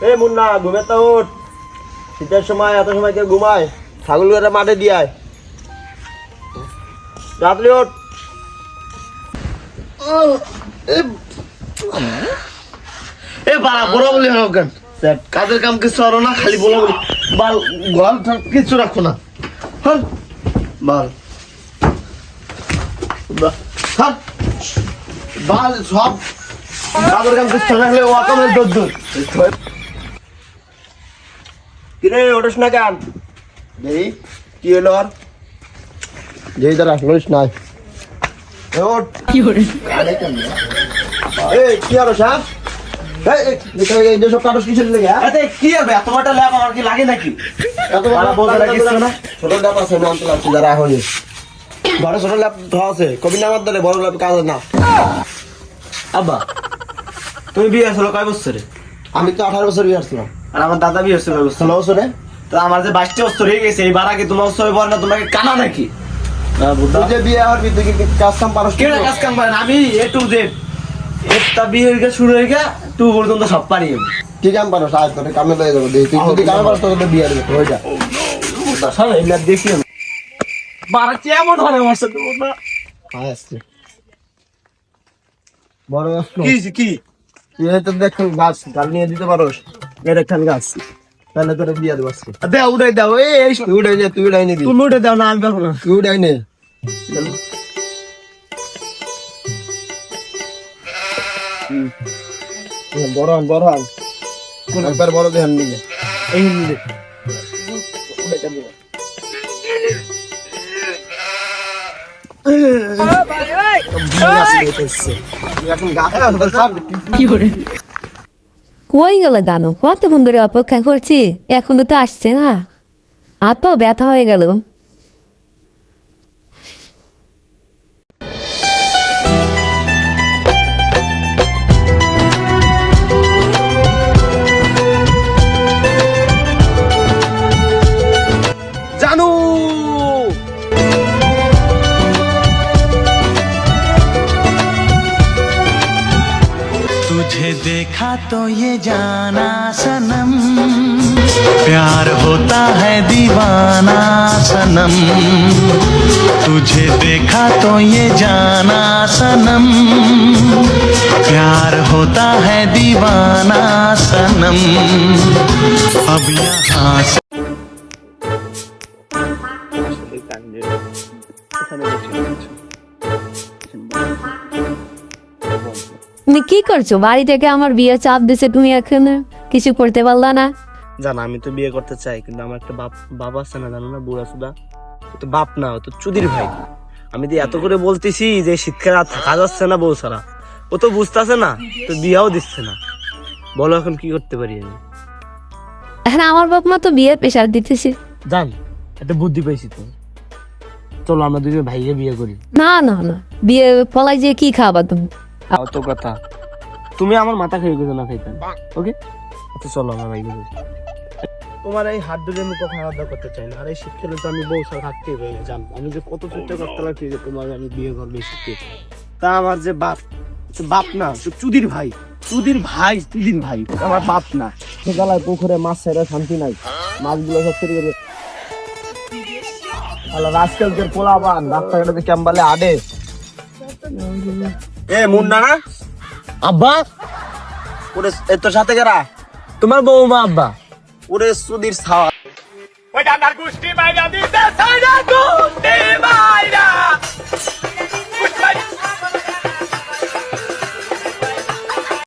এ মুন্না ঘুমে তো উঠ, শীতের সময় এত সময় কেউ ঘুমায়? ছাগলগুলো মাঠে দিয়ে আয়, রাত্রি ওঠ। এ বাড়া বড় বলি কেন কাজের কাম কিছু আরো না, খালি বলা বলি বাল ঘর কিছু রাখো না। বাল বাল সব কাজের কাম কিছু রাখলে ও কামের দূর। কিরে ওঠস না কেন? দেই কি হলো আর? যেই দাঁড়া লইস নাই, ওঠ। কি করে এই কি আরো সাপ? এই যেসব কাগজ কিসের লেগে? আরে কি হবে এত বড় ল্যাব আমার কি লাগে নাকি? এত বড় বোঝা লাগিস না? ছোট ল্যাপ আছে না আনতে লাগছে যারা এখন ঘরে ছোট ল্যাপ ধোয়া আছে, কবি নামার ধরে বড় ল্যাপ কাজ না। আব্বা তুমি বিয়ে হয়েছিল কয় বছরে? আমি তো 18 বছর বিয়ে আসছিলাম। আর আমার দাদা বিয়ে হয়েছিল কয় বছর? 16 বছরে। তো আমার যে 22টা বছর হয়ে গেছে, এই বাড়া কি তোমার বছরে পর না? তোমাকে কানা নাকি? তুই যে বিয়ে হওয়ার ভিতরে কি কাজ কাম পারস? কেন কাজ কাম করেন? আমি এ টু জেড একটা বিয়ে হয়ে গেছে শুরু হয়ে গেছে টু পর্যন্ত সব পারি আমি। কি কাম পারস? আজ তোরে কামে লয়ে যাবো। তুই যদি কামে পারস তোকে বিয়ে দেবো, হয়ে যা। সারা এমনি দেখি আমি বাড়া কেমন হয় আমার সাথে না? আসছে বড় কি কি তুই তো দেখুন গাছ গাল নিয়ে দিতে পারস, এর একখান গাছ, তাহলে তোরে বিয়ে দেবো আজকে। দে উড়াই দাও এই তুই উড়াই নে, তুই উড়াই নিবি, তুমি উঠে দাও না, আমি পারবো না। তুই উড়াই নে। বড় হন বড় হন, একবার বড় ধ্যান নিবে এই নিলে কি করে কই গেল গানো? কতক্ষণ ধরে অপেক্ষা করছি, এখনো তো আসছে না। এত ব্যথা হয়ে গেল। জানু तुझे देखा तो ये जाना सनम, प्यार होता है दीवाना सनम। तुझे देखा तो ये जाना सनम, प्यार होता है दीवाना सनम। अब यहाँ से তুমি কি করছো? বাড়ি থেকে আমার বিয়ে চাপ দিছে, তুমি এখন কিছু করতে পারলা না? জানা আমি তো বিয়ে করতে চাই, কিন্তু আমার একটা বাবা আছে না, জানো না, বুড়া সুদা। ও তো বাপ না, ও তো চুদির ভাই। আমি তো এত করে বলতেছি যে শীতকালে আর থাকা যাচ্ছে না বউ ছাড়া, ও তো বুঝতেছে না, তো বিয়াও দিচ্ছে না। বলো এখন কি করতে পারি আমি? এখন আমার বাপ মা তো বিয়ে প্রেশার দিতেছে। জান একটা বুদ্ধি পেয়েছি তো, চলো আমরা দুজন ভাইকে বিয়ে করি। না না না, বিয়ে পলাই যে কি খাবা তুমি? অত কথা তুমি আমার মাথা খেয়ে গেছো না খাইতেন। ওকে আচ্ছা চলো আমরা ভাইকে করি। তোমার এই হাত ধরে আমি কখনো আলাদা করতে চাই না। আর এই শীতকালে তো আমি বউ ছাড়া থাকতেই পারি না। জান আমি যে কত চেষ্টা করতে লাগছি যে তোমাকে আমি বিয়ে করবো এই শীতে। তা আমার যে বাপ, বাপ না, চুদির ভাই, চুদির ভাই, চুদির ভাই, আমার বাপ না। সকালে পুকুরে মাছ ছেড়ে শান্তি নাই, মাছগুলো সব চুরি করে। আল্লাহ রাজকালকের পোলাবান রাস্তাঘাটে ক্যাম্বালে আডে। এ মুন্না না আব্বা ওরে, এ তোর সাথে গেরা তোমার বৌমা আব্বা। ওরে সুধীর ছাওয়া। ওই ডান্ডার গুষ্টি মাইরা